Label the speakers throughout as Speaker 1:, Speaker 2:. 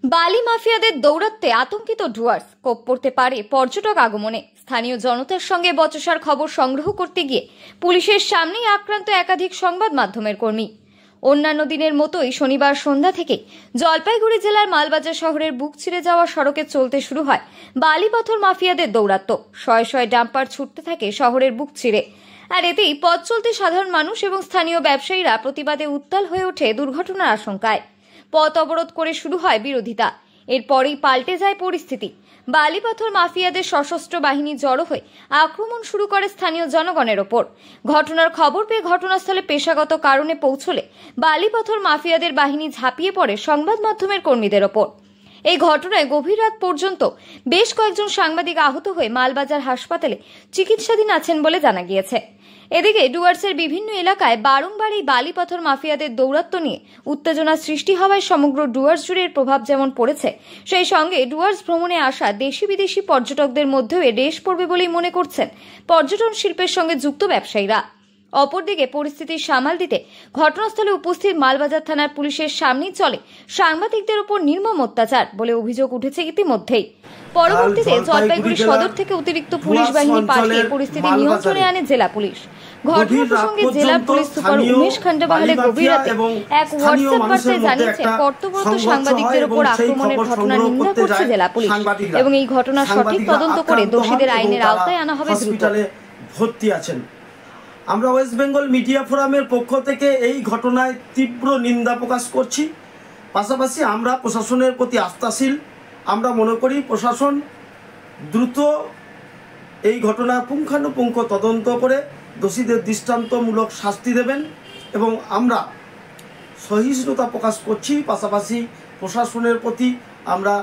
Speaker 1: বালি মাফিয়াদের দৌরাত্মে আতঙ্কিত ডুয়ার্স। কোপ পড়তে পারে পর্যটক আগমনে। স্থানীয় জনতার সঙ্গে বচসার খবর সংগ্রহ করতে গিয়ে পুলিশের সামনেই আক্রান্ত একাধিক সংবাদ মাধ্যমের কর্মী। অন্যান্য দিনের মতোই শনিবার সন্ধ্যা থেকে জলপাইগুড়ি জেলার মালবাজার শহরের বুক ছিঁড়ে যাওয়া সড়কে চলতে শুরু হয় বালি পাথর মাফিয়াদের দৌরাত্ম্য। শয়ে শয়ে ডাম্পার ছুটতে থাকে শহরের বুক ছিঁড়ে, আর এতেই পথ চলতে সাধারণ মানুষ এবং স্থানীয় ব্যবসায়ীরা প্রতিবাদে উত্তাল হয়ে ওঠে দুর্ঘটনার আশঙ্কায়। পথ অবরোধ করে শুরু হয় বিরোধিতা। এরপরেই পাল্টে যায় পরিস্থিতি। বালি পাথর মাফিয়াদের সশস্ত্র বাহিনী জড়ো হয়ে আক্রমণ শুরু করে স্থানীয় জনগণের ওপর। ঘটনার খবর পেয়ে ঘটনাস্থলে পেশাগত কারণে পৌঁছলে বালি পাথর মাফিয়াদের বাহিনী ঝাঁপিয়ে পড়ে সংবাদ মাধ্যমের কর্মীদের ওপর। এই ঘটনায় গভীর রাত পর্যন্ত বেশ কয়েকজন সাংবাদিক আহত হয়ে মালবাজার হাসপাতালে চিকিৎসাধীন আছেন বলে জানা গিয়েছে। এদিকে ডুয়ার্সের বিভিন্ন এলাকায় বারংবার এই বালি পাথর মাফিয়াদের দৌরাত্ম্য নিয়ে উত্তেজনা সৃষ্টি হওয়ায় সমগ্র ডুয়ার্স জুড়ে এর প্রভাব যেমন পড়েছে, সেই সঙ্গে ডুয়ার্স ভ্রমণে আসা দেশি বিদেশি পর্যটকদের মধ্যেও এর রেশ পড়বে বলেই মনে করছেন পর্যটন শিল্পের সঙ্গে যুক্ত ব্যবসায়ীরা। অপরদিকে পরিস্থিতি সামাল দিতে ঘটনাস্থলে উপস্থিত মালবাজার থানার পুলিশের সামনেই চলে সাংবাদিকদের উপর নির্মম অত্যাচার বলে অভিযোগ উঠেছে ইতিমধ্যেই। পরবর্তীতে জলপাইগুড়ি সদর থেকে অতিরিক্ত পুলিশ বাহিনী পাঠিয়ে পরিস্থিতি নিয়ন্ত্রণে আনে জেলা পুলিশ। ঘটনা প্রসঙ্গে জেলা পুলিশ সুপার উমেশ খান্ডেবাহালে গভীর রাতে এক হোয়াটসঅ্যাপ বার্তায় জানিয়েছেন কর্তব্যরত সাংবাদিকদের উপর আক্রমণের ঘটনা নিন্দা করছে জেলা পুলিশ এবং এই ঘটনার সঠিক তদন্ত করে দোষীদের আইনের আওতায় আনা হবে দ্রুত।
Speaker 2: ভর্তি আছেন। আমরা ওয়েস্ট বেঙ্গল মিডিয়া ফোরামের পক্ষ থেকে এই ঘটনায় তীব্র নিন্দা প্রকাশ করছি। পাশাপাশি আমরা প্রশাসনের প্রতি আস্থাশীল। আমরা মনে করি প্রশাসন দ্রুত এই ঘটনা পুঙ্খানুপুঙ্খ তদন্ত করে দোষীদের দৃষ্টান্তমূলক শাস্তি দেবেন এবং আমরা সহিষ্ণুতা প্রকাশ করছি। পাশাপাশি প্রশাসনের প্রতি আমরা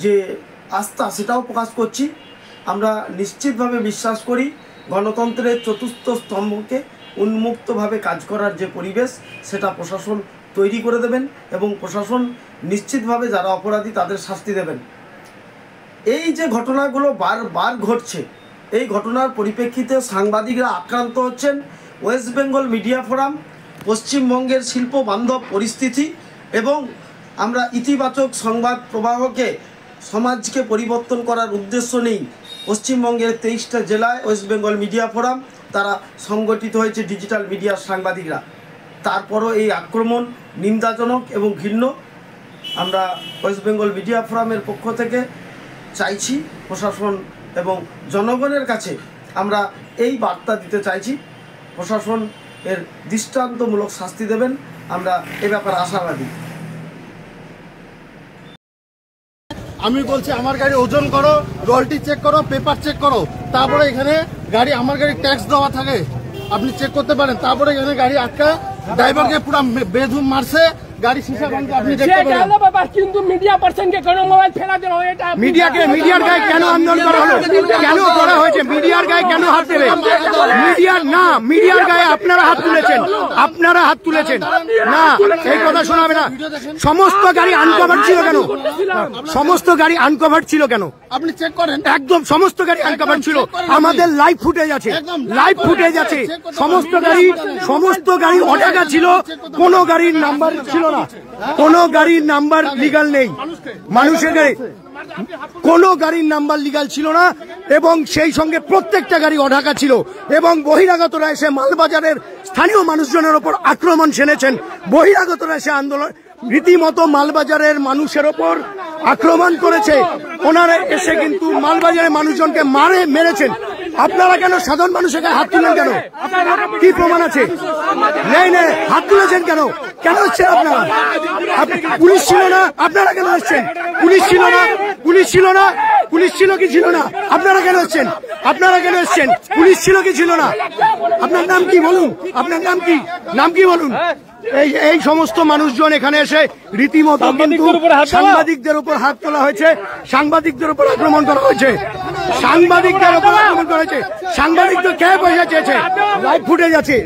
Speaker 2: যে আস্থা সেটাও প্রকাশ করছি। আমরা নিশ্চিতভাবে বিশ্বাস করি গণতন্ত্রের চতুর্থ স্তম্ভকে উন্মুক্তভাবে কাজ করার যে পরিবেশ সেটা প্রশাসন তৈরি করে দেবেন এবং প্রশাসন নিশ্চিতভাবে যারা অপরাধী তাদের শাস্তি দেবেন। এই যে ঘটনাগুলো বারবার ঘটছে, এই ঘটনার পরিপ্রেক্ষিতে সাংবাদিকরা আক্রান্ত হচ্ছেন। ওয়েস্ট বেঙ্গল মিডিয়া ফোরাম পশ্চিমবঙ্গের শিল্প বান্ধব পরিস্থিতি এবং আমরা ইতিবাচক সংবাদ প্রবাহকে সমাজকে পরিবর্তন করার উদ্দেশ্য নেই পশ্চিমবঙ্গের 23টা জেলায় ওয়েস্ট বেঙ্গল মিডিয়া ফোরাম তারা সংগঠিত হয়েছে ডিজিটাল মিডিয়ার সাংবাদিকরা। তারপরও এই আক্রমণ নিন্দাজনক এবং ঘৃণ্য। আমরা ওয়েস্ট বেঙ্গল মিডিয়া ফোরামের পক্ষ থেকে চাইছি প্রশাসন এবং জনগণের কাছে আমরা এই বার্তা দিতে চাইছি প্রশাসন এর দৃষ্টান্তমূলক শাস্তি দেবেন। আমরা এ ব্যাপারে আশাবাদী।
Speaker 3: আমি বলছি আমার গাড়ি ওজন করো, রয়্যালটি চেক করো, পেপার চেক করো, তারপরে এখানে গাড়ি আমার গাড়ি ট্যাক্স দেওয়া থাকে আপনি চেক করতে পারেন। তারপরে এখানে গাড়ি আটকা ড্রাইভারকে পুরো বেধুম মারছে, গাড়ি শিশা ভাঙছে আপনি দেখতে পারেন। কিন্তু মিডিয়া পার্সনকে কেন মোবাইল ফেলা দিল? এটা মিডিয়ার গায়ে কেন আন্দোলন করা হলো? কেন করা হয়েছে? মিডিয়ার গায়ে কেন হাত দেবে? মিডিয়ার গায়ে আপনারা হাত তুলেছেন, না এই কথা শোনাবে না। সমস্ত গাড়ি আনকভার ছিল কেন? সমস্ত গাড়ি আনকভার ছিল কেন? আপনি চেক করেন, একদম সমস্ত গাড়ি আনকভার ছিল। আমাদের লাইভ ফুটেজ আছে। সমস্ত গাড়ি অটাকা ছিল, কোন গাড়ির নাম্বার ছিল না, কোন গাড়ির নাম্বার লিগাল নেই। মানুষের গাড়ি কোন গাড়ির নাম্বার লিগাল ছিল না এবং সেই সঙ্গে প্রত্যেকটা গাড়ি অঢাকা ছিল এবং বহিরাগতরা এসে মালবাজারের স্থানীয় মানুষজনের ওপর আক্রমণ সেনেছেন। বহিরাগতরা এসে আন্দোলন রীতিমতো মালবাজারের মানুষের ওপর আক্রমণ করেছে। ওনারা এসে কিন্তু মালবাজারের মানুষজনকে মেরেছেন। আপনারা কেন সাধারণ মানুষের গায়ে হাত তুলেন কেন? কি প্রমাণ আছে? নেই, হাত তুলেছেন কেন? কেন হচ্ছে আপনারা? পুলিশ ছিল না, আপনারা কেন এসছেন? পুলিশ ছিল কি ছিল না? আপনারা কেন এসছেন? পুলিশ ছিল কি ছিল না? আপনার নাম কি বলুন? নাম কি বলুন? এই সমস্ত মানুষজন এখানে এসে রীতিমতো কিন্তু সাংবাদিকদের উপর হাত তোলা হয়েছে, সাংবাদিকদের উপর আক্রমণ করা হয়েছে। সাংবাদিকদের কে পয়সা চেয়েছে? লাইভ ফুটেজ আছে।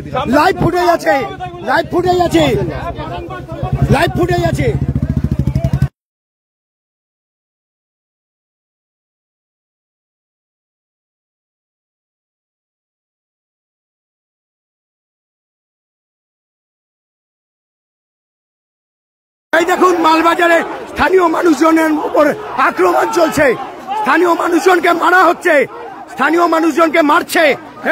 Speaker 3: এই দেখুন মালবাজারে স্থানীয় মানুষজনের উপর আক্রমণ চলছে, স্থানীয় মানুষজনকে মারা হচ্ছে, স্থানীয় মানুষজনকে মারছে।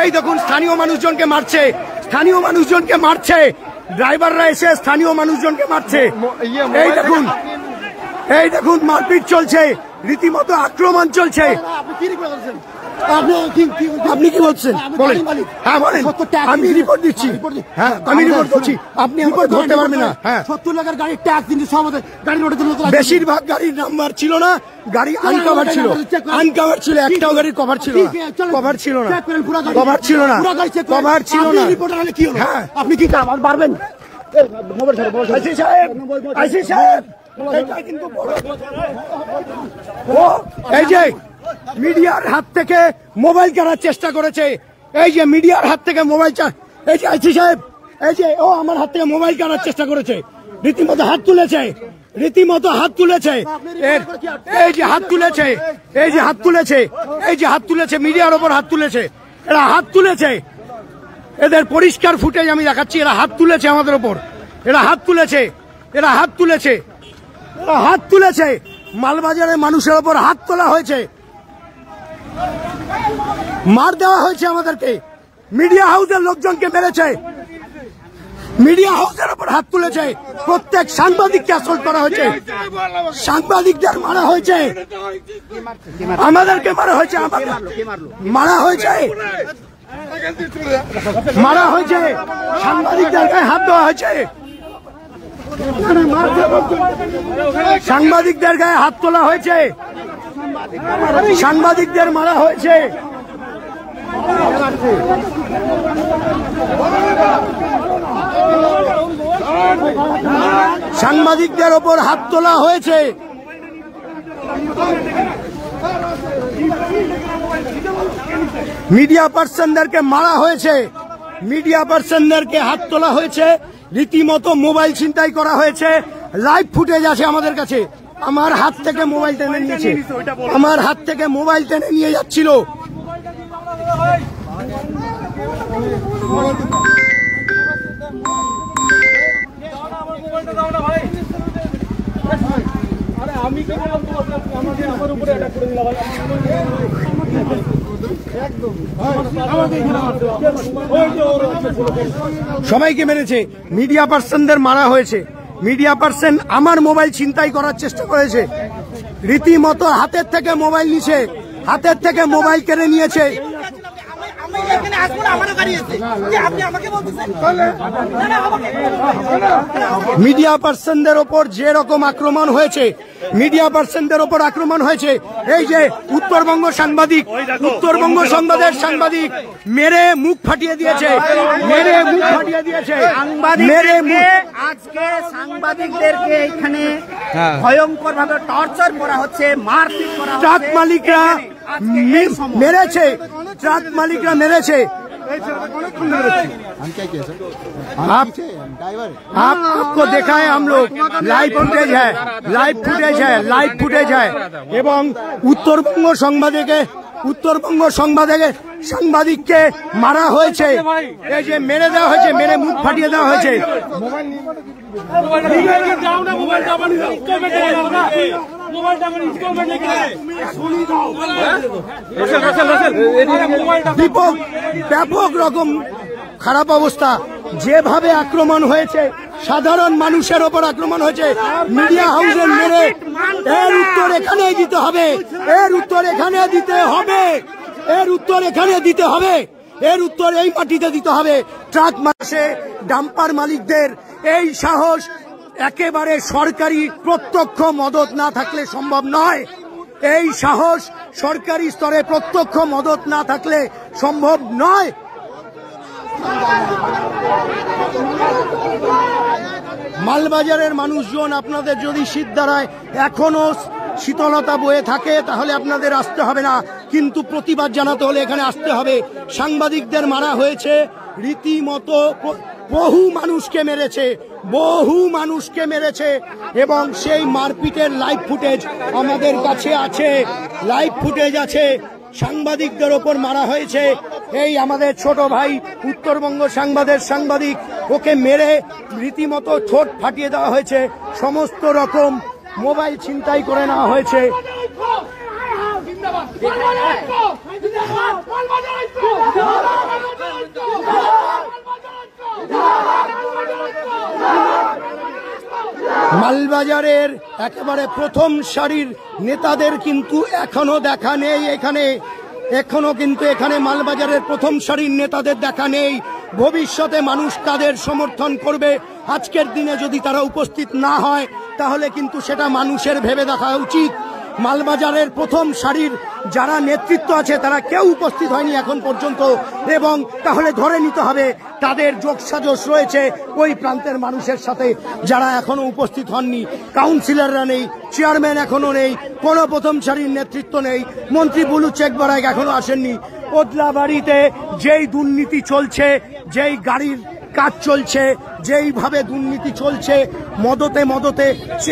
Speaker 3: এই দেখুন স্থানীয় মানুষজনকে মারছে, স্থানীয় মানুষজনকে মারছে, ড্রাইভাররা এসে স্থানীয় মানুষজনকে মারছে। এই দেখুন মারপিট চলছে, রীতিমতো আক্রমণ চলছে। আপনি কি বলছেন বলেন? হ্যাঁ বলেন। আমি রিপোর্ট দিচ্ছি। হ্যাঁ আমি রিপোর্ট করছি। আপনি রিপোর্ট ধরতে পারবেন না। হ্যাঁ
Speaker 4: 70 লাখের গাড়ির ট্যাক্স কিন্তু সমাজে গাড়ি রোডে
Speaker 3: বেশিরভাগ গাড়ির নাম্বার ছিল না, গাড়ি আনকভার ছিল, আনকভার ছিল, একটাও গাড়ির কভার ছিল না, কভার ছিল না, কভার ছিল না, কভার ছিল না। হ্যাঁ
Speaker 4: আপনি কি পারবেন?
Speaker 3: আইসি সাহেব, আইসি সাহেব, এই যে মিডিয়ার হাত থেকে মোবাইল কেনার চেষ্টা করেছে, এই যে মিডিয়ার হাত থেকে মোবাইল, এই যে আইসি সাহেব, এই যে ও আমার হাত থেকে মোবাইল কেনার চেষ্টা করেছে, রীতিমতো হাত তুলেছে, রীতিমতো হাত তুলেছে, এই যে হাত তুলেছে, এই যে হাত তুলেছে, এই যে হাত তুলেছে, মিডিয়ার ওপর হাত তুলেছে, এরা হাত তুলেছে, এদের পরিষ্কার ফুটেজ আমি দেখাচ্ছি, এরা হাত তুলেছে আমাদের ওপর, এরা হাত তুলেছে, এরা হাত তুলেছে, এরা হাত তুলেছে, মালবাজারের মানুষের ওপর হাত তোলা হয়েছে, মার দেওয়া হয়েছে আমাদেরকে, মিডিয়া হাউসের লোকজনকে মেরেছে, মিডিয়া হাউসের উপর হাত তুলেছে, প্রত্যেক সাংবাদিককে অ্যাসল্ট করা হয়েছে, সাংবাদিকদের মারা হয়েছে, আমাদেরকে মারা হয়েছে, মারা হয়েছে, মারা হয়েছে, সাংবাদিকদের গায়ে হাত দেওয়া হয়েছে, সাংবাদিকদের গায়ে হাত তোলা হয়েছে, সাংবাদিকদের মারা হয়েছে, সাংবাদিকদের ওপর হাত তোলা হয়েছে, মিডিয়া পার্সনদেরকে মারা হয়েছে, মিডিয়া পার্সনদেরকে হাত তোলা হয়েছে, রীতিমতো মোবাইল ছিনতাই করা হয়েছে, লাইভ ফুটেজ আছে আমাদের কাছে, আমার হাত থেকে মোবাইল টেনে নিয়েছে, আমার হাত থেকে মোবাইল টেনে নিয়ে যাচ্ছিল, সবাইকে মেরেছে, মিডিয়া পার্সনদের মারা হয়েছে, মিডিয়া পার্সন আমার মোবাইল ছিনতাই করার চেষ্টা করেছে, রীতিমতো হাতের থেকে মোবাইল নিয়েছে, হাতের থেকে মোবাইল কেড়ে নিয়েছে, মিডিয়া পার্সনদের ওপর যে রকম আক্রমণ হয়েছে, মিডিয়া পার্সনদের ওপর আক্রমণ হয়েছে, এই যে উত্তরবঙ্গ সাংবাদিক, উত্তরবঙ্গ সংবাদের সাংবাদিক মেরে মুখ ফাটিয়ে দিয়েছে, মেরে মুখ ফাটিয়ে দিয়েছে, মেরে মুখ,
Speaker 4: আজকে সাংবাদিকদেরকে এখানে ভয়ঙ্কর ভাবে টর্চার করা হচ্ছে, মারপিট করা হচ্ছে,
Speaker 3: ট্রাক মালিকরা মেরেছে, ট্রাক মালিকরা মেরেছে, आपको दिखाए हम लोग, लाइव फुटेज है, लाइव फुटेज है, लाइव फुटेज है, এবং উত্তরবঙ্গ সংবাদে সাংবাদিককে মারা হয়েছে, এই যে মেরে দেওয়া হয়েছে, মেরে মুখ ফাটিয়ে দেওয়া হয়েছে, ব্যাপক রকম খারাপ অবস্থা, যেভাবে আক্রমণ হয়েছে, সাধারণ মানুষের ওপর আক্রমণ হয়েছে, মিডিয়া হাউসের মেরে, এর উত্তর এখানেই দিতে হবে, এর উত্তর এখানে দিতে হবে, এর উত্তর এখানে দিতে হবে, এর উত্তর এই মাটিতে দিতে হবে। ট্রাক মাসে ডাম্পার মালিকদের এই সাহস একেবারে সরকারি প্রত্যক্ষ মদত না থাকলে সম্ভব নয়, এই সাহস সরকারি স্তরে প্রত্যক্ষ মদত না থাকলে সম্ভব নয়। মালবাজারের মানুষজন, আপনাদের যদি শীতধারায় এখনো শীতলতা বয়ে থাকে তাহলে আপনাদের আসতে হবে না, কিন্তু প্রতিবাদ জানাতে হলে এখানে আসতে হবে। সাংবাদিকদের মারা হয়েছে, রীতিমতো বহু মানুষকে মেরেছে, বহু মানুষকে মেরেছে, এবং সেই মারপিটের লাইভ ফুটেজ আমাদের কাছে আছে, লাইভ ফুটেজ আছে, সাংবাদিকদের ওপর মারা হয়েছে। এই আমাদের ছোট ভাই উত্তরবঙ্গ সংবাদের সাংবাদিক, ওকে মেরে রীতিমতো ঠোঁট ফাটিয়ে দেওয়া হয়েছে, সমস্ত রকম মোবাইল ছিনতাই করে নেওয়া হয়েছে। মালবাজারের একেবারে প্রথম সারির নেতাদের কিন্তু এখনো দেখা নেই এখানে, এখনো কিন্তু এখানে মালবাজারের প্রথম সারির নেতাদের দেখা নেই। ভবিষ্যতে মানুষ তাদের সমর্থন করবে। আজকের দিনে যদি তারা উপস্থিত না হয় তাহলে কিন্তু সেটা মানুষের ভেবে দেখা উচিত। মালবাজারের প্রথম সারির যারা নেতৃত্ব আছে তারা কেউ উপস্থিত হয়নি এখন পর্যন্ত, এবং তাহলে ধরে নিতে হবে তাদের যোগসাজশ রয়েছে ওই প্রান্তের মানুষের সাথে যারা এখনো উপস্থিত হননি। কাউন্সিলররা নেই, চেয়ারম্যান এখনো নেই, কোনো প্রথম সারির নেতৃত্ব নেই, মন্ত্রী বুলু চেক বরাইক এখনো আসেননি। ওদলাবাড়িতে যেই দুর্নীতি চলছে, যেই গাড়ির কাজ চলছে, যেইভাবে দুর্নীতি চলছে মদতে মদতে,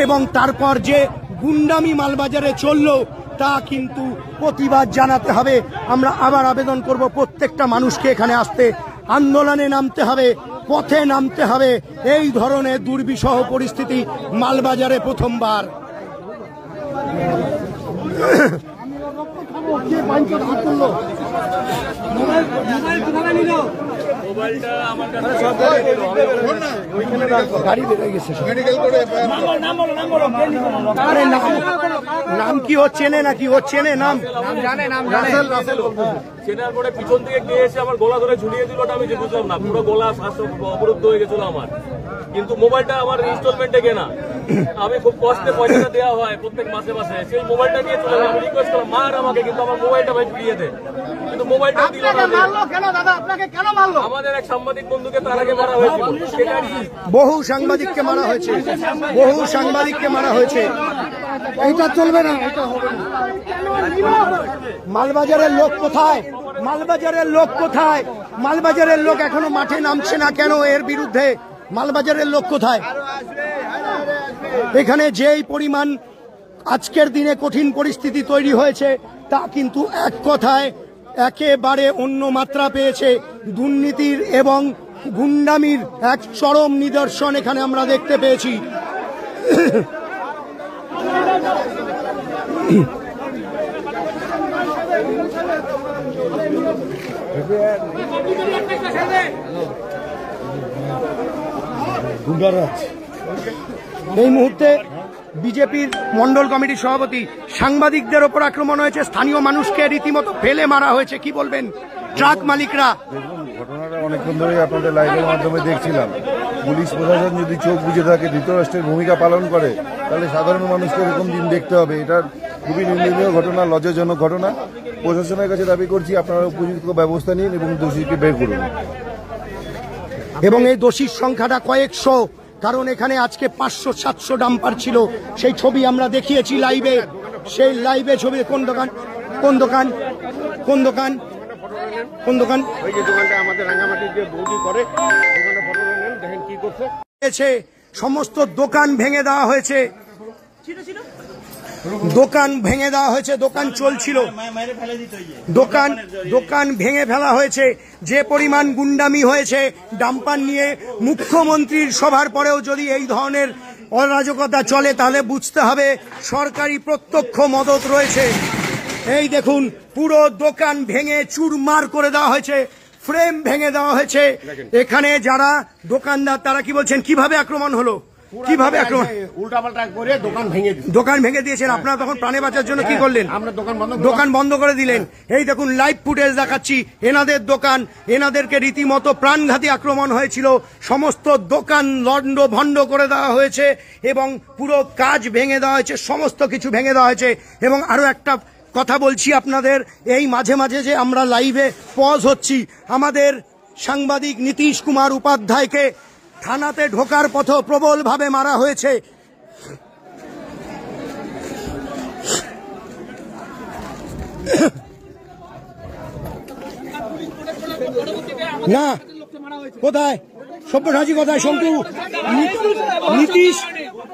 Speaker 3: এবং তারপর যে গুন্ডামি মালবাজারে চললো তা কিন্তু প্রতিবাদ জানাতে হবে। আমরা আবার আবেদন করব প্রত্যেকটা মানুষকে এখানে আসতে, আন্দোলনে নামতে হবে, পথে নামতে হবে। এই ধরনের দুর্বিষহ পরিস্থিতি মালবাজারে প্রথমবার। গাড়ি বেরিয়ে গেছে। নাম কি ও চেনে নাকি? ও চেনে নাম
Speaker 5: চেনার পরে পিছন থেকে গিয়ে এসে আমার গলা ধরে ঝুলিয়ে দিল, ওটা আমি যে বুঝলাম না, পুরো গলা শ্বাস অবরুদ্ধ হয়ে গেছিল আমার। কিন্তু মোবাইলটা আমার ইনস্টলমেন্টে কেনা, আমি খুব কষ্টে পয়সাটা দেওয়া হয় প্রত্যেক মাসে মাসে, সেই মোবাইলটা নিয়ে চলে আমি রিকোয়েস্ট করলাম মার আমাকে, কিন্তু আমার মোবাইলটা ভাই ফিরিয়ে দে, কিন্তু মোবাইলটা দিল না। আমাদের এক সাংবাদিক বন্ধুকে তার আগে মারা হয়েছিল,
Speaker 3: বহু সাংবাদিককে মারা হয়েছে, বহু সাংবাদিককে মারা হয়েছে। এইটা চলবে না, এটা হবে না। মালবাজারের লোক কোথায়? মালবাজারের লোক কোথায়? মালবাজারের লোক এখনো মাঠে নামছে না কেন এর বিরুদ্ধে? মালবাজারের লোক কোথায়? এখানে যেই পরিমাণ আজকের দিনে কঠিন পরিস্থিতি তৈরি হয়েছে তা কিন্তু এক কথায় একেবারে অন্য মাত্রা পেয়েছে। দুর্নীতির এবং গুন্ডামির এক চরম নিদর্শন এখানে আমরা দেখতে পেয়েছি। এই মুহূর্তে বিজেপির মন্ডল কমিটির সভাপতি, সাংবাদিকদের ওপর আক্রমণ হয়েছে, স্থানীয় মানুষকে রীতিমতো ফেলে মারা হয়েছে, কি বলবেন? ট্রাক মালিকরা,
Speaker 6: দেখুন ঘটনাটা অনেকক্ষণ ধরেই আপনাদের লাইভের মাধ্যমে দেখছিলাম। পুলিশ প্রশাসন যদি চোখ বুঝে থাকে, ধৃতরাষ্ট্রের ভূমিকা পালন করে, তাহলে সাধারণ মানুষকে এরকম দিন দেখতে হবে। এটা খুবই নিন্দনীয় ঘটনা, লজ্জাজনক ঘটনা। প্রশাসনের কাছে দাবি করছি আপনারা উপযুক্ত ব্যবস্থা নিন এবং দোষীকে বের করুন।
Speaker 3: এবং এই দোষীর সংখ্যাটা কয়েকশো, কারণ এখানে আজকে 500-700 ডাম্পার ছিল। সেই ছবি আমরা দেখিয়েছি লাইভে, সেই লাইভে ছবি। কোন দোকান, কোন দোকান, কোন দোকান, কোন দোকান? ওই যে দোকানটা আমাদের রাঙ্গামাটির যে বৌদি করে, ওখানে ফটো নেন, দেখেন কি করছে। সমস্ত দোকান ভেঙে দেওয়া হয়েছে, দোকান ভেঙে দেওয়া হয়েছে, দোকান চলছিল, দোকান ভেঙে ফেলা হয়েছে। যে পরিমাণ গুন্ডামি হয়েছে ডাম্পার নিয়ে, মুখ্যমন্ত্রীর সভার পরেও যদি এই ধরনের অরাজকতা চলে তাহলে বুঝতে হবে সরকারি প্রত্যক্ষ মদত রয়েছে। এই দেখুন, পুরো দোকান ভেঙে চুরমার করে দেওয়া হয়েছে, ফ্রেম ভেঙে দেওয়া হয়েছে। এখানে যারা দোকানদার তারা কি বলছেন, কিভাবে আক্রমণ হলো, কিভাবে আক্রমণ?
Speaker 7: উল্টাপাল্টা করে দোকান ভেঙে
Speaker 3: দিয়েছেন। আপনারা তখন প্রাণে বাঁচার জন্য কি করলেন?
Speaker 7: আমরা
Speaker 3: দোকান বন্ধ করে দিলেন। এই দেখুন লাইভ ফুটেজ দেখাচ্ছি, এনাদের দোকান, এনাদেরকে রীতিমতো প্রাণঘাতী আক্রমণ হয়েছিল। সমস্ত দোকান লন্ড ভন্ড করে দেওয়া হয়েছে এবং পুরো কাজ ভেঙে দেওয়া হয়েছে, সমস্ত কিছু ভেঙে দেওয়া হয়েছে। এবং আরো একটা কথা বলছি আপনাদের, এই মাঝে মাঝে যে আমরা লাইভে পজ হচ্ছি, আমাদের সাংবাদিক নীতিশ কুমার উপাধ্যায়কে থানাতে ঢোকার পথে প্রবলভাবে মারা হয়েছে। না, কোথায় সব্যসাচী, কোথায় শঙ্কু?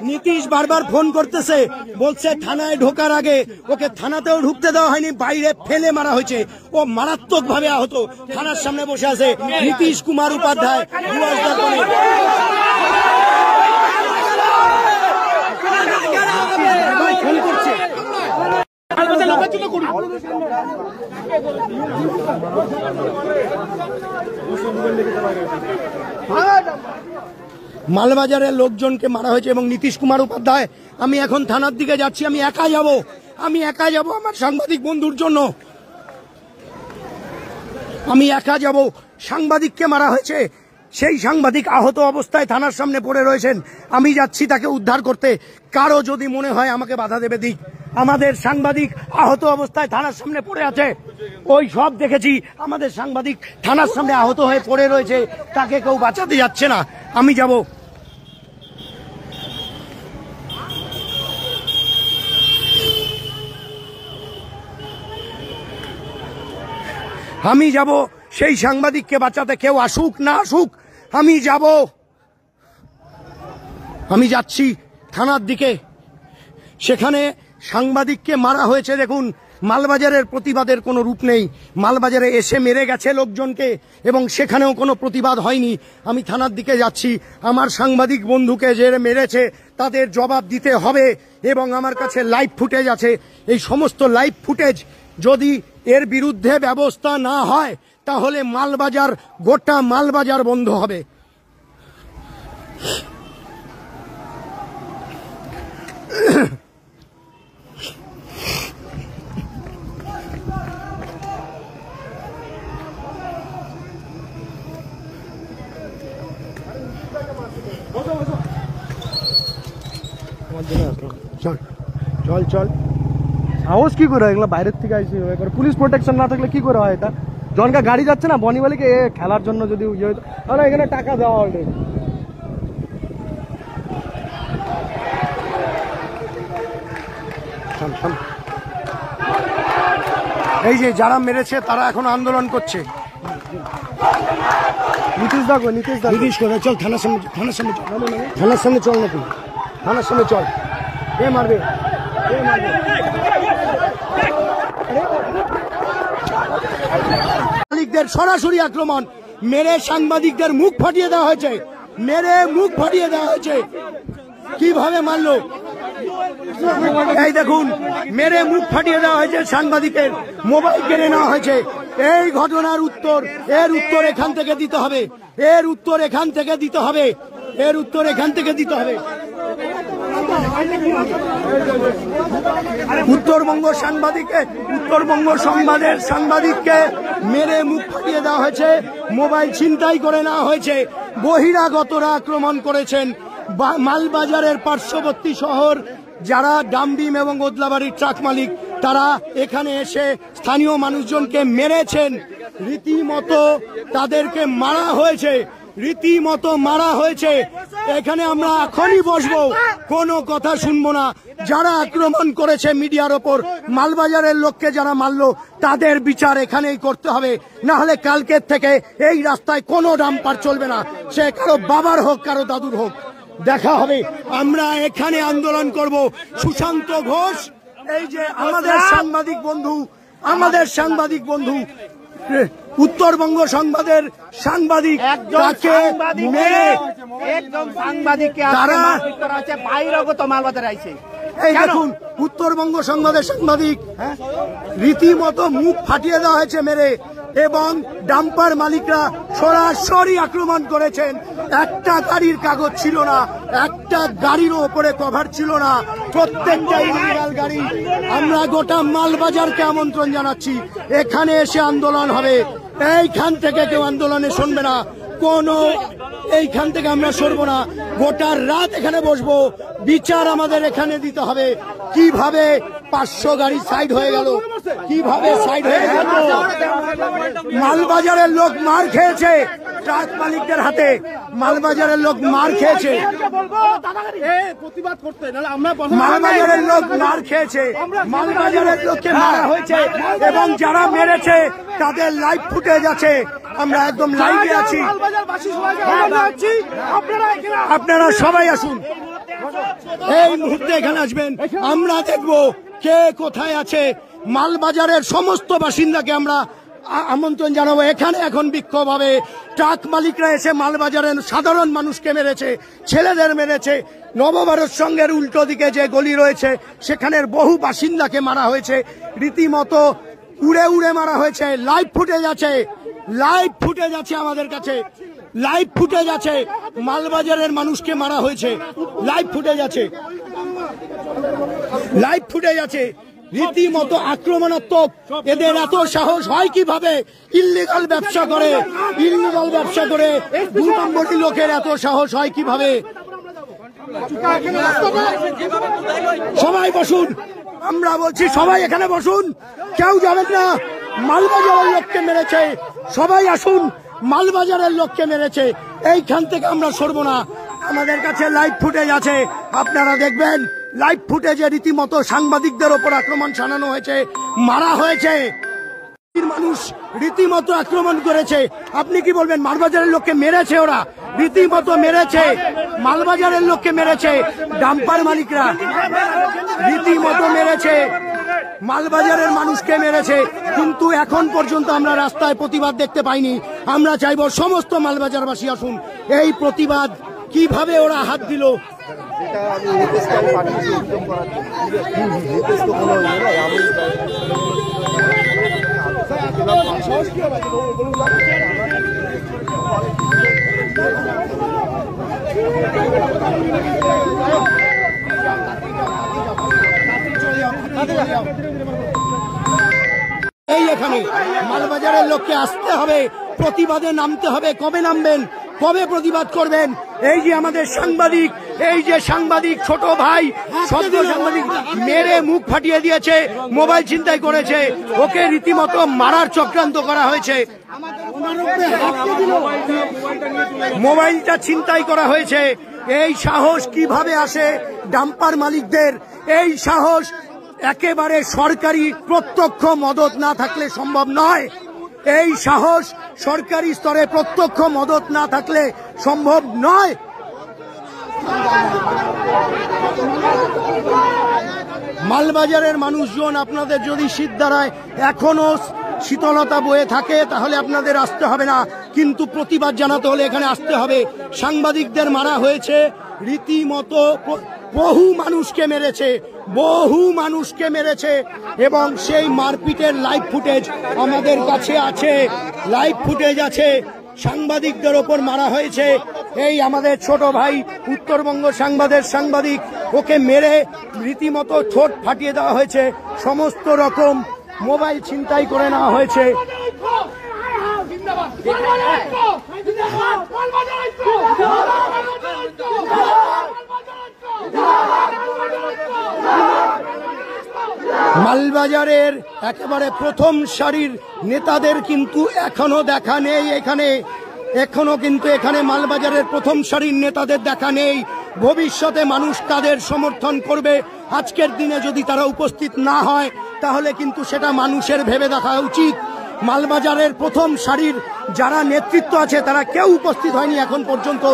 Speaker 3: নীতিশ বারবার ফোন করতেছে, বলছে থানায় ঢোকার আগে ওকে থানাতেও ঢুকতে দেওয়া হয়নি, বাইরে ফেলে মারা হয়েছে। ও মারাত্মক ভাবে আহত, থানার সামনে বসে আছে নীতিশ কুমার উপাধ্যায়। মালবাজারের লোকজনকে মারা হয়েছে এবং নীতিশ কুমার উপাধ্যায়, আমি এখন থানার দিকে যাচ্ছি, আমি একা যাব আমার সাংবাদিক বন্ধুর জন্য, আমি একা যাব। সাংবাদিককে মারা হয়েছে, সেই সাংবাদিক আহত অবস্থায় থানার সামনে পড়ে রয়েছেন, আমি যাচ্ছি তাকে উদ্ধার করতে। কারো যদি মনে হয় আমাকে বাধা দেবে দিক। আমাদের সাংবাদিক আহত অবস্থায় থানার সামনে পড়ে আছে, ওই সব দেখেছি। আমাদের সাংবাদিক থানার সামনে আহত হয়ে পড়ে রয়েছে, তাকে কেউ বাঁচাতে যাচ্ছে না। আমি যাব। সেই সাংবাদিককে বাঁচাতে, কেউ আসুক না আসুক, আমি যাব। আমি যাচ্ছি থানার দিকে, সেখানে সাংবাদিককে মারা হয়েছে। দেখুন, মালবাজারের প্রতিবাদের কোনো রূপ নেই। মালবাজারে এসে মেরে গেছে লোকজনকে এবং সেখানেও কোনো প্রতিবাদ হয়নি। আমি থানার দিকে যাচ্ছি, আমার সাংবাদিক বন্ধুকে যে মেরেছে তাদের জবাব দিতে হবে এবং আমার কাছে লাইভ ফুটেজ আছে। এই সমস্ত লাইভ ফুটেজ যদি এর বিরুদ্ধে ব্যবস্থা না হয় তাহলে মালবাজার, গোটা মালবাজার বন্ধ হবে। চল চল চল,
Speaker 8: সাহস কি করে এগুলো বাইরের থেকে আসছে, পুলিশ প্রোটেকশন না থাকলে কি করে হয় এটা? জনকা গাড়ি যাচ্ছে না বনিবালিকে খেলার জন্য, যদি ইয়ে হতো না, এখানে টাকা দেওয়া অলরেডি।
Speaker 3: এই যে যারা মেরেছে তারা এখন আন্দোলন করছে।
Speaker 8: নীতিশ দা
Speaker 3: নীতিশ করে চল থানার সামনে, থানার সামনে চল, থানার সামনে চল না, তুই থানার সামনে চল। কে মারবে? সাংবাদিকদের সরাসরি আক্রমণ, মেরে সাংবাদিকদের মুখ ফাটিয়ে দেওয়া হয়েছে, কিভাবে মারলো এই দেখুন, মেরে মুখ ফাটিয়ে দেওয়া হয়েছে, সাংবাদিকের মোবাইল কেড়ে নেওয়া হয়েছে। এই ঘটনার উত্তর, এর উত্তর এখান থেকে দিতে হবে, উত্তরবঙ্গ সংবাদের সাংবাদিককে মেরে মুখ ফাটিয়ে দেওয়া হয়েছে, মোবাইল ছিনতাই করে নেওয়া হয়েছে। বহিরাগতরা আক্রমণ করেছেন। মালবাজারের পার্শ্ববর্তী শহর যারা ডামডিম এবং ওদলাবাড়ির ট্রাক মালিক, তারা এখানে এসে স্থানীয় মানুষজনকে মেরেছেন। রীতিমতো তাদেরকে মারা হয়েছে, এখানে আমরা এখনই বসবো, কোনো কথা শুনবো না। যারা আক্রমণ করেছে মিডিয়ার ওপর, মালবাজারের লোককে যারা মারলো, তাদের বিচার এখানেই করতে হবে। না হলে কালকের থেকে এই রাস্তায় কোনো ডাম্পার চলবে না, সে কারো বাবার হোক, কারো দাদুর হোক, দেখা হবে। আমরা এখানে আন্দোলন করব। সুশান্ত ঘোষ, এই যে আমাদের সাংবাদিক বন্ধু উত্তরবঙ্গ সংবাদের সাংবাদিক, তাকে মেরে
Speaker 4: একজন সাংবাদিককে বাইরেগত মালবাজারে আইছে।
Speaker 3: এই দেখুন, উত্তরবঙ্গ সংবাদের সাংবাদিক রীতিমতো মুখ ফাটিয়ে দেওয়া হয়েছে মেরে, এবং ডাম্পার মালিকরা সরাসরি আক্রমণ করেছেন। একটা গাড়ির কাগজ ছিল না, একটা গাড়িরও ওপরে কভার ছিল না, প্রত্যেকটা ইলিগাল গাড়ি। আমরা গোটা মালবাজারকে আমন্ত্রণ জানাচ্ছি, এখানে এসে আন্দোলন হবে। এইখান থেকে কেউ আন্দোলনে শুনবে না, এইখান থেকে আমরা সরবো না। গোটা রাত এখানে বসবো, বিচার আমাদের এখানে দিতে হবে। কিভাবে 500 গাড়ি সাইড হয়ে গেল, মালবাজারের লোক মার খেয়েছে ট্রাক মালিকদের হাতে, মালবাজারের লোক মার খেয়েছে, মালবাজারের লোককে মারা হয়েছে, এবং যারা মেরেছে তাদের লাইভ ফুটেজ আছে। আমরা একদম লাইভে আছি, আপনারা সবাই আসুন, এই মুহূর্তে এখানে আসবেন। আমরা দেখব কে কোথায় আছে। মালবাজারের সমস্ত বাসিন্দাকে আমরা আমন্ত্রণ জানাবো। এখানে এখন বিক্ষোভ হবে। ট্রাক মালিকরা এসে মালবাজারের সাধারণ মানুষকে মেরেছে, ছেলেদের মেরেছে। নবভারত সংঘের উল্টো দিকে যে গলি রয়েছে সেখানের বহু বাসিন্দাকে মারা হয়েছে, রীতিমতো উড়ে উড়ে মারা হয়েছে। লাইভ ফুটেজ আছে, লাইভ ফুটেজ আছে আমাদের কাছে, লাইভ ফুটেজ আছে। মালবাজারের মানুষকে মারা হয়েছে, লাইভ ফুটেজ আছে, লাইভ ফুটেজ আছে। রীতিমতো আক্রমণাত্মক। এদের এত সাহস হয় কিভাবে? ইল্লিগাল ব্যবসা করে, ইল্লিগাল ব্যবসা করে 2 নম্বরী লোকের এত সাহস হয় কিভাবে? সবাই বসুন, আমরা বলছি সবাই এখানে বসুন, কেউ যাবেন না। মালবাজারের লোককে মেরেছে, সবাই আসুন। মালবাজারের লোককে মেরেছে, এইখান থেকে আমরা সরবো না। আমাদের কাছে লাইভ ফুটেজ আছে, আপনারা দেখবেন। লাইভ ফুটেজে রীতিমতো সাংবাদিকদের ওপর আক্রমণ চালানো হয়েছে, মারা হয়েছে। মানুষ রীতিমতো আক্রমণ করেছে। আপনি কি বলবেন? মালবাজারের লোককে মেরেছে, ওরা রীতিমতো মেরেছে, মালবাজারের লোককে মেরেছে। ডাম্পার মালিকরা রীতিমতো মেরেছে, মালবাজারের মানুষকে মেরেছে। কিন্তু এখন পর্যন্ত আমরা রাস্তায় প্রতিবাদ দেখতে পাইনি। আমরা চাইব সমস্ত মালবাজারবাসী আসুন। এই প্রতিবাদ কিভাবে ওরা হাত দিল, এই এখানে মালবাজারের লোককে আসতে হবে, প্রতিবাদে নামতে হবে। কবে নামবেন? কবে প্রতিবাদ করবেন? এই যে আমাদের সাংবাদিক, এই যে সাংবাদিক ছোট ভাই, সদ্য সাংবাদিক মেরে মুখ ফাটিয়ে দিয়েছে, মোবাইল ছিনতাই করেছে, ওকে রীতিমতো মারার চক্রান্ত করা হয়েছে, মোবাইলটা ছিনতাই করা হয়েছে। এই সাহস কিভাবে আসে ডাম্পার মালিকদের? এই সাহস একেবারে সরকারি প্রত্যক্ষ মদত না থাকলে সম্ভব নয়। এই সাহস সরকারি স্তরে প্রত্যক্ষ মদত না থাকলে সম্ভব নয়। মালবাজারের মানুষজন, আপনাদের যদি শীতধারায় এখনো শীতলতা বয়ে থাকে তাহলে আপনাদের আসতে হবে না, কিন্তু প্রতিবাদ জানাতে হলে এখানে আসতে হবে। সাংবাদিকদের মারা হয়েছে, রীতিমতো বহু মানুষকে মেরেছে, বহু মানুষকে মেরেছে, এবং সেই মারপিটের লাইভ ফুটেজ আমাদের কাছে আছে, লাইভ ফুটেজ আছে। সাংবাদিকদের ওপর মারা হয়েছে। এই আমাদের ছোট ভাই উত্তরবঙ্গ সাংবাদিক, ওকে মেরে রীতিমতো ঠোঁট ফাটিয়ে দেওয়া হয়েছে, সমস্ত রকম মোবাইল ছিনতাই করে নেওয়া হয়েছে। মালবাজারের একেবারে প্রথম সারির নেতাদের কিন্তু এখনো দেখা নেই এখানে, এখনো কিন্তু এখানে মালবাজারের প্রথম সারির নেতাদের দেখা নেই। ভবিষ্যতে মানুষ তাদের সমর্থন করবে। আজকের দিনে যদি তারা উপস্থিত না হয় তাহলে কিন্তু সেটা মানুষের ভেবে দেখা উচিত। মালবাজারের প্রথম সারির যারা নেতৃত্ব আছে তারা কেউ উপস্থিত হয়নি এখন পর্যন্ত,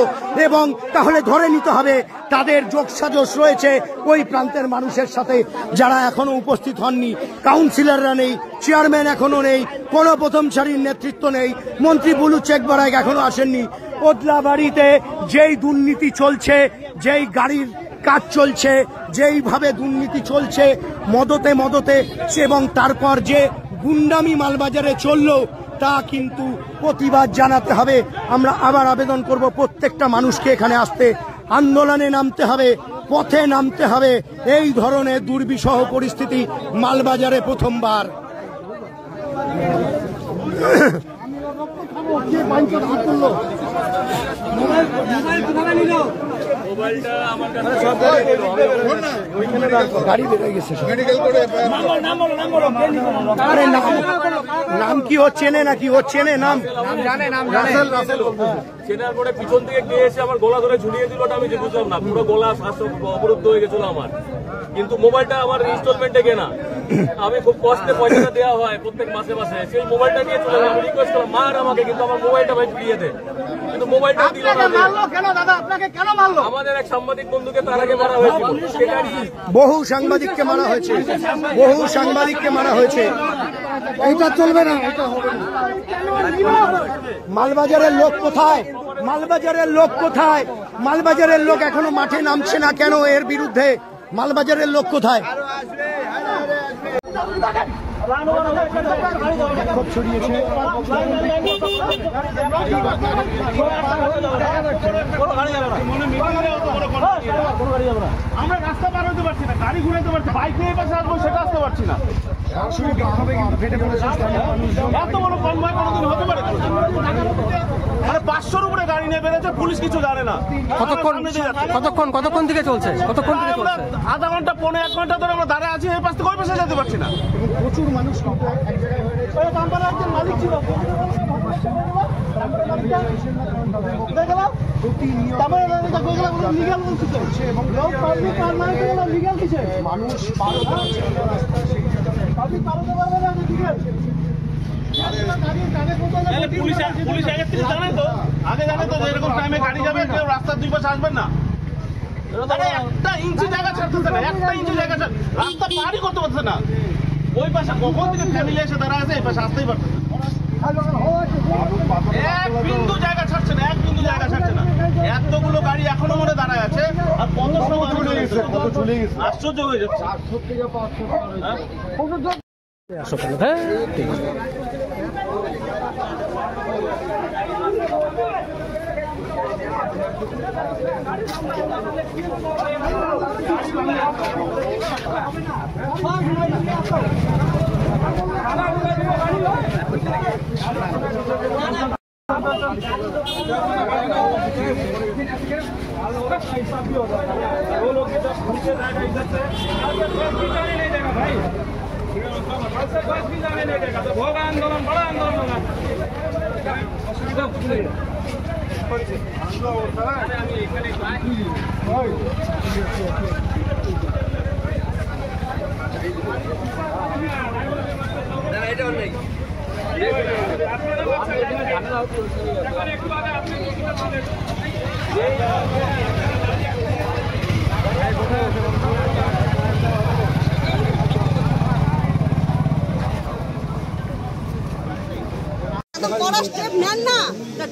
Speaker 3: এবং তাহলে ধরে নিতে হবে তাদের যোগসাজশ রয়েছে ওই প্রান্তের মানুষের সাথে যারা এখনো উপস্থিত হননি। কাউন্সিলররা নেই, চেয়ারম্যান এখনো নেই, কোনো প্রথম সারির নেতৃত্ব নেই, মন্ত্রী বুলু চেকবারাইক এখনো আসেননি। ওদলাবাড়িতে যেই দুর্নীতি চলছে, যেই গাড়ির কাজ চলছে, যেইভাবে দুর্নীতি চলছে মদতে, এবং তারপর যে গুন্ডামি মালবাজারে চললো, তা কিন্তু প্রতিবাদ জানাতে হবে। আমরা আবার আবেদন করব প্রত্যেকটা মানুষকে এখানে আসতে, আন্দোলনে নামতে হবে, পথে নামতে হবে। এই ধরনের দুর্বিষহ পরিস্থিতি মালবাজারে প্রথমবার। গাড়ি বেরিয়ে গেছে। আরে নাম কি ও চেনে নাকি? ও চেনে নাম?
Speaker 5: চেনার পরে পিছন থেকে গিয়ে এসে আমার গলা ধরে ঝুলিয়ে দিল, আমি যে বুঝলাম না, পুরো গলা শ্বাস অবরুদ্ধ হয়ে গেছিল আমার। কিন্তু মোবাইলটা আমার ইনস্টলমেন্টে কেনা, আমি খুব কষ্টে পয়সাটা দেওয়া হয় প্রত্যেক মাসে মাসে, সেই মোবাইলটা নিয়ে চলে আমি রিকোয়েস্ট করলাম মার আমাকে, কিন্তু আমার মোবাইলটা ভাই ফিরিয়ে দে, কিন্তু মোবাইলটা দিল না। আমাদের এক সাংবাদিক বন্ধুকে তার আগে মারা হয়েছিল,
Speaker 3: বহু সাংবাদিককে মারা হয়েছে, বহু সাংবাদিককে মারা হয়েছে। এইটা চলবে না, এটা হবে না। মালবাজারের লোক কোথায়? মালবাজারের লোক কোথায়? মালবাজারের লোক এখনো মাঠে নামছে না কেন এর বিরুদ্ধে? মালবাজারের লোক কোথায়? খুব ছড়িয়েছে।
Speaker 9: আমরা রাস্তা পার হতে পারছি না, গাড়ি ঘুরাতে পারছি, বাইক নিয়ে পাশে আসবো সেটা আসতে পারছি না। এত বড় কনভয় কোনোদিন হতে পারে? মানে 500-র উপরে গাড়ি নিয়ে বেড়েছে, পুলিশ কিছু জানে না।
Speaker 8: কতক্ষণ থেকে চলছে?
Speaker 9: আধা ঘন্টা, 1.5 ঘন্টা ধরে আমরা দাঁড়ায় আছি, এই পাশ থেকে ওই পাশে যেতে পারছি না।
Speaker 3: প্রচুর মানুষ মালিক ছিল মানুষ
Speaker 9: পুলিশ আগে থেকে জানে তো, আগে জানে তো এরকম টাইমে গাড়ি যাবে, কেউ রাস্তার দুই পাশে আসবেন না। একটা ইঞ্চি জায়গা ছাড়তেছে না, একটা ইঞ্চি জায়গা রাস্তা পারই করতে পারছে না। ওই পাশে কখন থেকে ফ্যামিলি এসে দাঁড়া আছে, এই পাশে আসতেই পারছে না। এক বিন্দু জায়গা ছাড়ছে না, এক বিন্দু জায়গা ছাড়ছে না। এতগুলো গাড়ি এখনো মনে দাঁড়ায় আছে, আর কত সময় আশ্চর্য হয়ে যাচ্ছে।
Speaker 8: হ্যাঁ ঠিক আছে।
Speaker 9: आंदोलन बड़ा आंदोलन होगा।
Speaker 10: স্টেপ নেন না,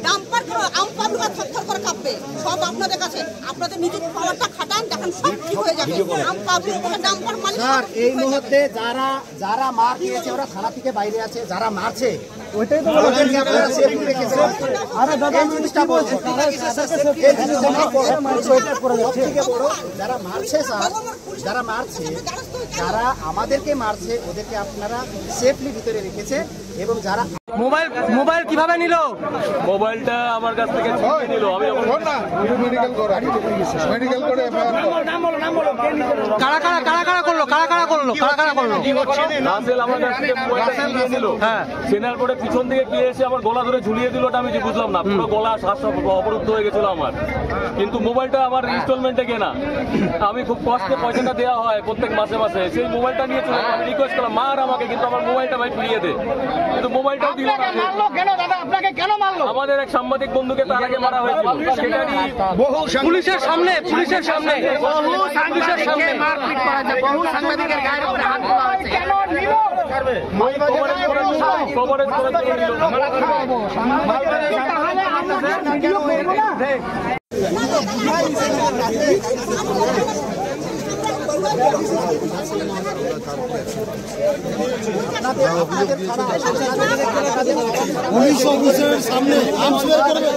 Speaker 10: ডাম্পার করে আম পাবলিক থরথর করে কাঁপবে। সব আপনাদের কাছে, আপনাদের নিজের পাওয়ারটা খাটান, দেখেন সব ঠিক হয়ে যাবে। আম পাবলিক ডাম্পার মানে
Speaker 4: স্যার এই মুহূর্তে যারা মার খেয়েছে ওরা থানা থেকে বাইরে আছে, যারা মারছে ওইটাই তো ওদেরকে আপনারা সেফলি রেখেছেন। আরে দাদা আমি জিনিসটা বলছি, সবথেকে বড় যারা মারছে স্যার, যারা মারছে, যারা আমাদেরকে মারছে ওদেরকে আপনারা সেফলি ভিতরে রেখেছে। এবং যারা
Speaker 8: মোবাইল কিভাবে নিল?
Speaker 5: মোবাইলটা আমার কাছ থেকে ছিনিয়ে নিল। আমি
Speaker 8: কারা করলো?
Speaker 5: রাসেল আমার কাছ থেকে মোবাইলটা ছিনিয়ে নিল। হ্যাঁ, চেনার পরে পিছন থেকে কে এসে আমার গলা ধরে ঝুলিয়ে দিল, আমি বুঝলাম না। পুরো গলা শ্বাস অবরুদ্ধ হয়ে গেছিল আমার। কিন্তু মোবাইলটা আমার ইনস্টলমেন্টে কেনা, আমি খুব কষ্টে পয়সাটা দেওয়া হয় প্রত্যেক মাসে মাসে। সেই মোবাইলটা নিয়ে চলে আমি রিকোয়েস্ট করলাম, মার আমাকে, কিন্তু আমার মোবাইলটা ভাই ফিরিয়ে দে। কিন্তু মোবাইলটাও দিল না। আমাদের এক সাংবাদিক বন্ধুকে তার আগে মারা হয়েছিল, সেটারই
Speaker 8: পুলিশের সামনে
Speaker 4: মারপিট করা হয়েছে, বহু সাংবাদিকের গায়ের উপরে হাত তোলা হয়েছে।
Speaker 5: কভারেজ করে নিল।
Speaker 3: পুলিশ অফিসের সামনে আন্দোলন করবে।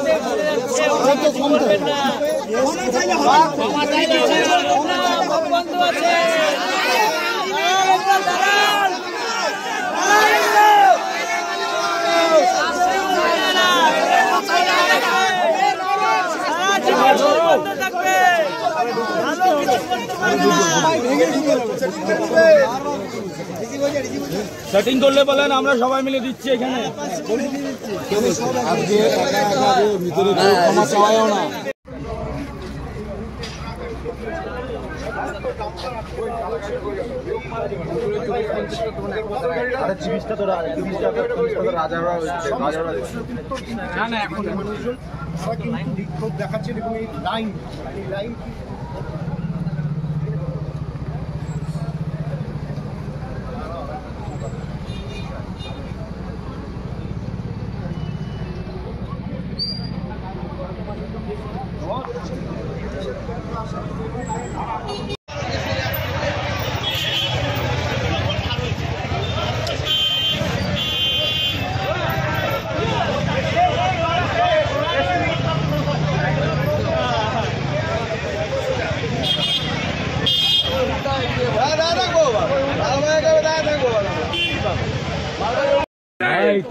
Speaker 9: সেটিং করলে বলেন, আমরা সবাই মিলে দিচ্ছি এখানে। ক্ষমা চাওয়াও না।
Speaker 3: বিক্ষোভ দেখাচ্ছে দেখুন এই লাইন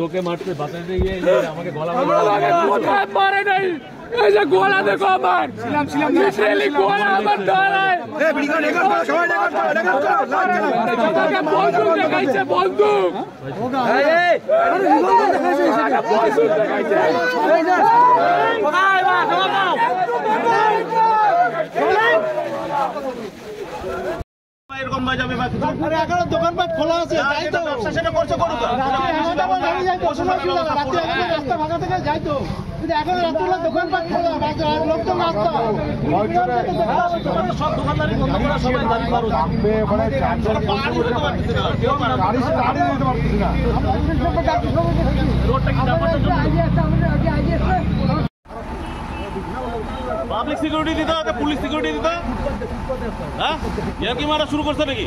Speaker 5: তোকে মারতে বাঁচাতে গিয়ে আমাকে গলা
Speaker 11: মারে নাই, এই যে গোলা দেখো আমার গোলা আমার ধরায় বন্দুক দেখাইছে, বন্দুক দেখাইছে।
Speaker 9: এরকম বাজাবে বা এখনো দোকানপাট খোলা আছে, তাই তো ব্যবসা সেটা করছে, করুক। রাস্তা ভাঙা থেকে যাই তো, কিন্তু এখন রাত্রিবেলা দোকানপাট খোলা, লোকজন রাস্তা সব দোকানদারি বন্ধ করা, সবাই গাড়ি পারো রোডটা কি পাবলিক সিকিউরিটি দিতে হবে, পুলিশ সিকিউরিটি দিতে, হ্যাঁ এর কি মারা শুরু করছে নাকি?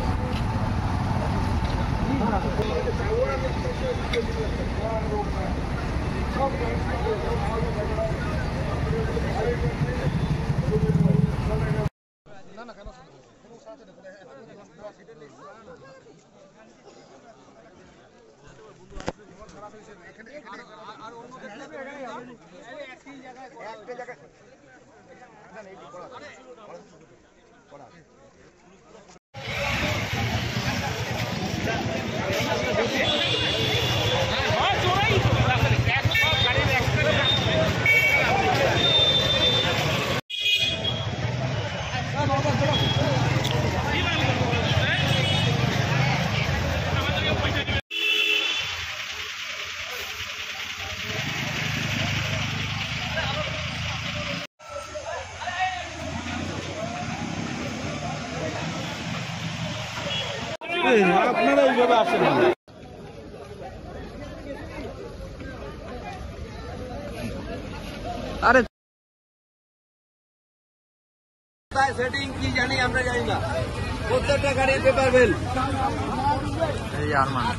Speaker 9: আপনারা এইভাবে আসেন
Speaker 7: আরে সেটিং কি জানি আমরা জানি না, প্রত্যেকটা গাড়ির পেপার বেল এই আরমান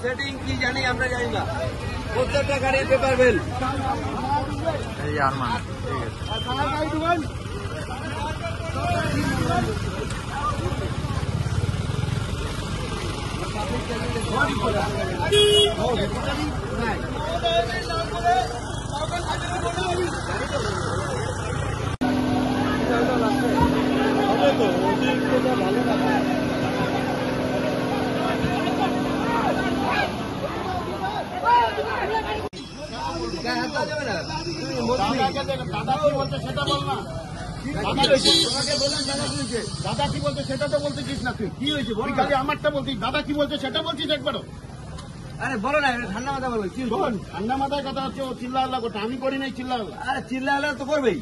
Speaker 7: সেটিং কি জানি আমরা জানি না, প্রত্যেকটা গাড়ির পেপার বেল এই আরমান
Speaker 9: দাদা কি বলছে সেটা বল না, দাদা কি বলছে সেটা তো বলতেছিস না, তুই কি হয়েছে বল, খালি আমারটা বলছিস, দাদা কি বলছে সেটা বলছিস একবারও। আরে বলো না, ঠান্ডা মাথা বলো, কি বল ঠান্ডা মাথায় কথা হচ্ছে, ও চিল্লা আল্লাহ করতে, আমি করি নাই চিল্লা আল্লাহ। আরে চিল্লা আল্লাহ তো করবেই।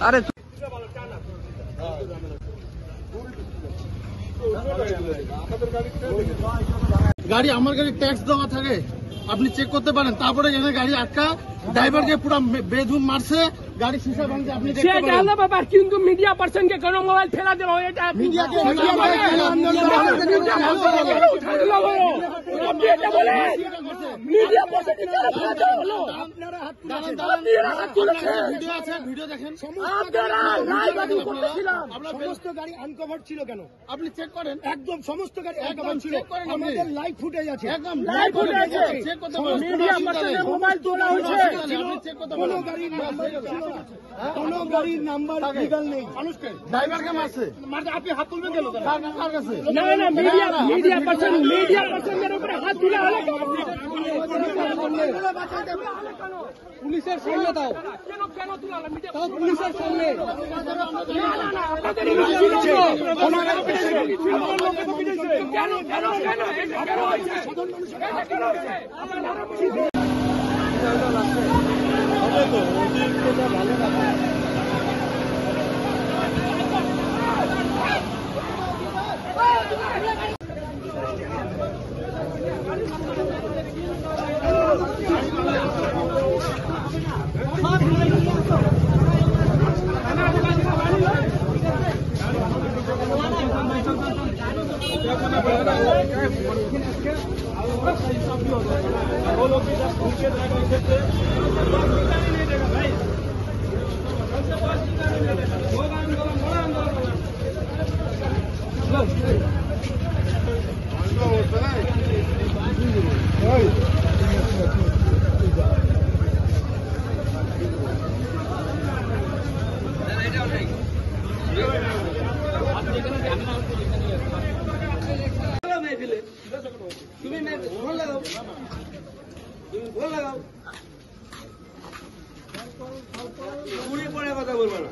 Speaker 9: আরে গাড়ি আমার গাড়ি ট্যাক্স দেওয়া থাকে, আপনি চেক করতে পারেন, তারপরে এখানে গাড়ি আটকা, ড্রাইভারকে পুরো বেধুম মারছে, গাড়ি শিশা ভাঙছে, আপনি দেখতে পারেন। ব্যাপার কিন্তু মিডিয়া পার্সনকে কোনো মোবাইল ফেলা দিল, এটা মিডিয়াকে
Speaker 11: মিডিয়া প্রশাসন হলো
Speaker 3: আপনারা হাত
Speaker 9: ভিডিও আছে, ভিডিও দেখেন।
Speaker 3: সমস্ত গাড়ি আনকভার ছিল কেন?
Speaker 9: আপনি চেক করেন,
Speaker 3: একদম সমস্ত গাড়ি
Speaker 9: একদম
Speaker 3: আনকভার ছিল।
Speaker 9: check করেন আপনি।
Speaker 3: আমাদের লাইভ ফুটেজ আছে,
Speaker 9: একদম
Speaker 3: লাইভ ফুটেজ আছে।
Speaker 9: চেক করতে
Speaker 3: সমস্ত
Speaker 9: পারেন।
Speaker 3: মিডিয়া
Speaker 9: কোনো
Speaker 3: পার্সনের
Speaker 9: অসুবিধা
Speaker 3: মোবাইল তোলা
Speaker 9: নেই।
Speaker 3: হয়েছে।
Speaker 9: আপনি চেক করতে
Speaker 3: কোনো
Speaker 9: পারেন।
Speaker 3: গাড়ির নাম্বার ছিল না, কোনো গাড়ির নাম্বার লিগাল নেই।
Speaker 9: মানুষকে ড্রাইভারকে মারছে, আপনি হাত তুলবেন কেন? কার কাছে?
Speaker 11: না না মিডিয়া পার্সনের উপরে হাত তুলে হলে পুলিশের সামনে দাও, কেন তুলা তাও পুলিশের সামনে
Speaker 7: তুমি ফোন লাগাও, ফোন লাগাও, ঘুরে পরে কথা বলবো না।